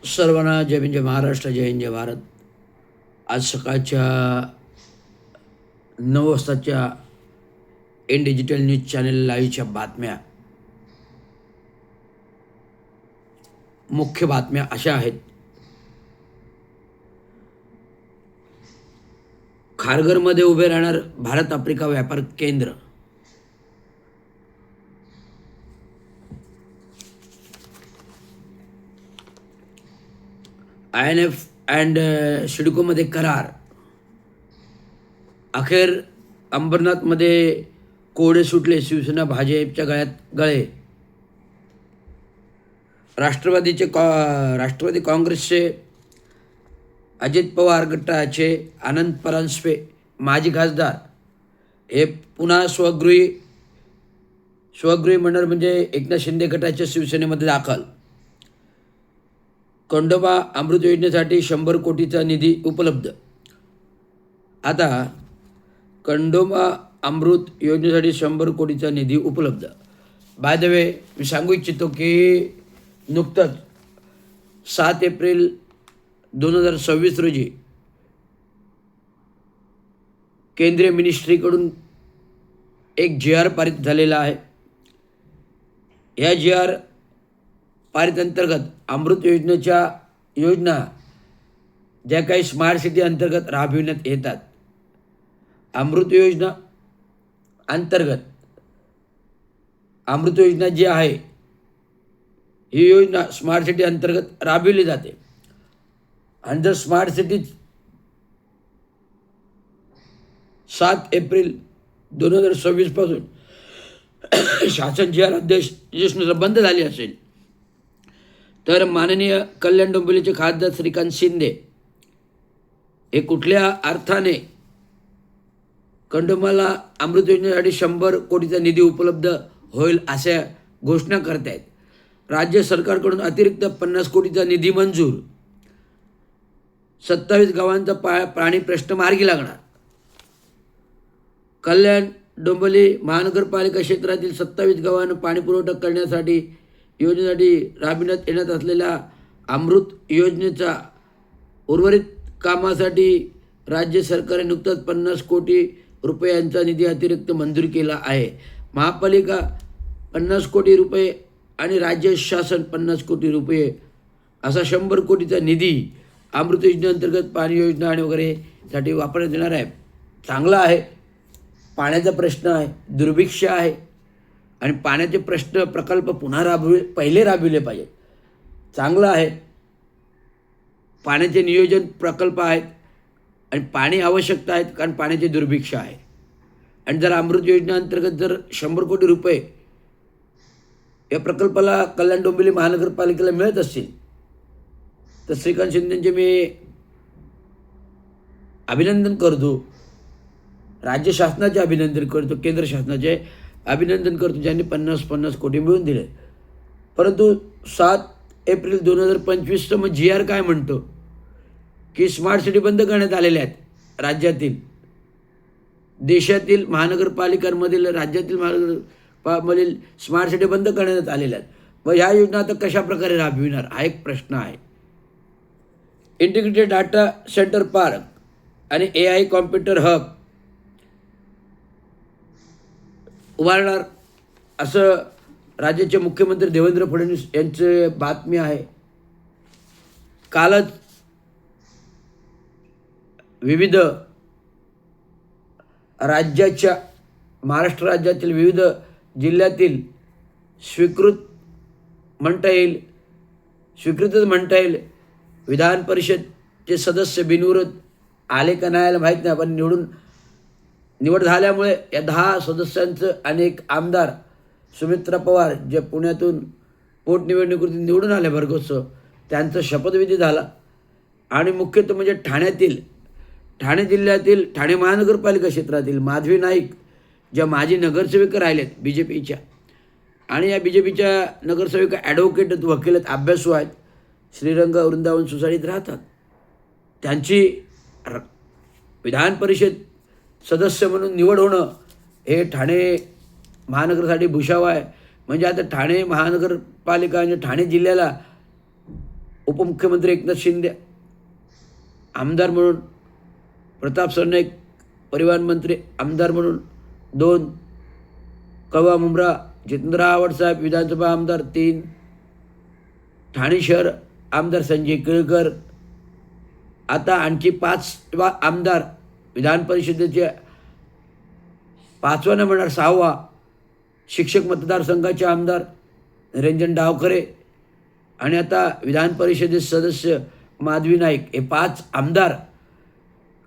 सर्वांना जय हिंद, जय महाराष्ट्र, जय हिंद, जय भारत. आज सकाळच्या 9 वाजताच्या इन डिजिटल न्यूज चॅनल लाईव्हच्या बातम्या, मुख्य बातम्या अशा आहेत. खारघरमध्ये उभे राहणार भारत आफ्रिका व्यापार केंद्र. INF अँड सिडकोमध्ये करार. अखेर अंबरनाथमध्ये कोडे सुटले, शिवसेना भाजपच्या गळ्यात गळे. राष्ट्रवादी काँग्रेसचे अजित पवार गटाचे आनंद परांजपे माजी खासदार हे पुन्हा स्वगृही मंडळ म्हणजे एकनाथ शिंदे गटाच्या शिवसेनेमध्ये दाखल. खंडोबा अमृत योजनेसाठी 100 कोटीचा निधी उपलब्ध. आता खंडोबा अमृत योजनेसाठी 100 कोटीचा निधी उपलब्ध. बाय द वे, मी सांगू इच्छितो की नुकतंच 7 एप्रिल 2026 रोजी केंद्रीय मिनिस्ट्रीकडून एक GR पारित झालेला आहे. या GR पारित अंतर्गत अमृत योजनेच्या योजना ज्या काही स्मार्ट सिटी अंतर्गत राबविण्यात येतात, अमृत योजना अंतर्गत अमृत योजना जी आहे ही योजना स्मार्ट सिटी अंतर्गत राबविली जाते. आणि जर स्मार्ट सिटी 7 एप्रिल 2026 पासून शासन GR अध्यादेशानुसार बंद झाली असेल तर माननीय कल्याण डोंबिवलीचे खासदार श्रीकांत शिंदे हे कुठल्या अर्थाने खंडोबाला अमृत योजनेसाठी 100 कोटीचा निधी उपलब्ध होईल अशा घोषणा करत आहेत. राज्य सरकारकडून अतिरिक्त 50 कोटीचा निधी मंजूर. 27 गावांचा पाणी प्रश्न मार्गी लागणार. कल्याण डोंबिवली महानगरपालिका क्षेत्रातील 27 गावांना पाणी पुरवठा करण्यासाठी योजनेसाठी राबविण्यात येण्यात असलेल्या अमृत योजनेचा उर्वरित कामासाठी राज्य सरकारने नुकताच 50 कोटी रुपयांचा निधी अतिरिक्त मंजूर केला आहे. महापालिका 50 कोटी रुपये आणि राज्य शासन 50 कोटी रुपये असा 100 कोटीचा निधी अमृत योजनेअंतर्गत पाणी योजना आणि वगैरे साठी वापरण्यात येणार आहे. चांगला आहे. पाण्याचा प्रश्न आहे, दुर्भिक्ष आहे आणि पाण्याचे प्रकल्प पुन्हा पहिले राबविले पाहिजेत. चांगलं आहे. पाण्याचे नियोजन प्रकल्प आहेत आणि पाणी आवश्यकता आहेत, कारण पाण्याचे दुर्भिक्ष आहे. आणि जर अमृत योजनेअंतर्गत जर 100 कोटी रुपये या प्रकल्पाला कल्याण डोंबिवली महानगरपालिकेला मिळत असतील तर श्रीकांत शिंदेंचे मी अभिनंदन करतो. राज्य शासनाचे अभिनंदन करतो, केंद्र शासनाचे अभिनंदन करतो, ज्यांनी 50 कोटी मिळवून दिले. परंतु 7 एप्रिल 2025 मग GR काय म्हणतो की स्मार्ट सिटी बंद करण्यात आलेल्या आहेत. राज्यातील, देशातील महानगरपालिकांमधील, राज्यातील महानगरमधील स्मार्ट सिटी बंद करण्यात आलेल्या आहेत. मग ह्या योजना आता कशा प्रकारे राबविणार हा एक प्रश्न आहे. इंटिग्रेटेड डाटा सेंटर पार्क आणि AI कॉम्प्युटर हब उभारणार असं राज्याचे मुख्यमंत्री देवेंद्र फडणवीस यांचे बातमी आहे. कालच विविध राज्याच्या, महाराष्ट्र राज्यातील विविध जिल्ह्यातील स्वीकृतच म्हणता येईल विधान परिषदचे सदस्य बिनविरोध आले का नाही आले माहीत नाही, पण निवड झाल्यामुळे या 10 सदस्यांचं अनेक आमदार सुमित्रा पवार जे पुण्यातून पोटनिवडणुकीतून निवडून आले भरघोस, त्यांचा शपथविधी झाला. आणि मुख्यतः म्हणजे ठाणे जिल्ह्यातील ठाणे महानगरपालिका क्षेत्रातील माधवी नाईक ज्या माजी नगरसेविका राहिलेत BJPच्या, आणि या BJPच्या नगरसेविका ॲडव्होकेट आहेत, वकील आहेत, अभ्यासू आहेत, श्रीरंग वृंदावन सोसायटीत राहतात. त्यांची विधान परिषद सदस्य म्हणून निवड होणं हे ठाणे महानगरासाठी भूषाव आहे. म्हणजे आता ठाणे महानगरपालिका म्हणजे ठाणे जिल्ह्याला उपमुख्यमंत्री एकनाथ शिंदे आमदार म्हणून, प्रताप सरनाईक परिवहन मंत्री आमदार म्हणून 2, कवा मुंब्रा जितेंद्र आव्हाडसाहेब विधानसभा आमदार 3, ठाणे शहर आमदार संजय केळकर. आता आणखी 5 आमदार विधान परिषदेचे 5वा न म्हणणार 6वा शिक्षक मतदारसंघाचे आमदार निरंजन डावखरे आणि आता विधान परिषदेचे सदस्य माधवी नाईक, हे 5 आमदार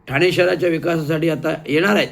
ठाणे शहराच्या विकासासाठी आता येणार आहेत.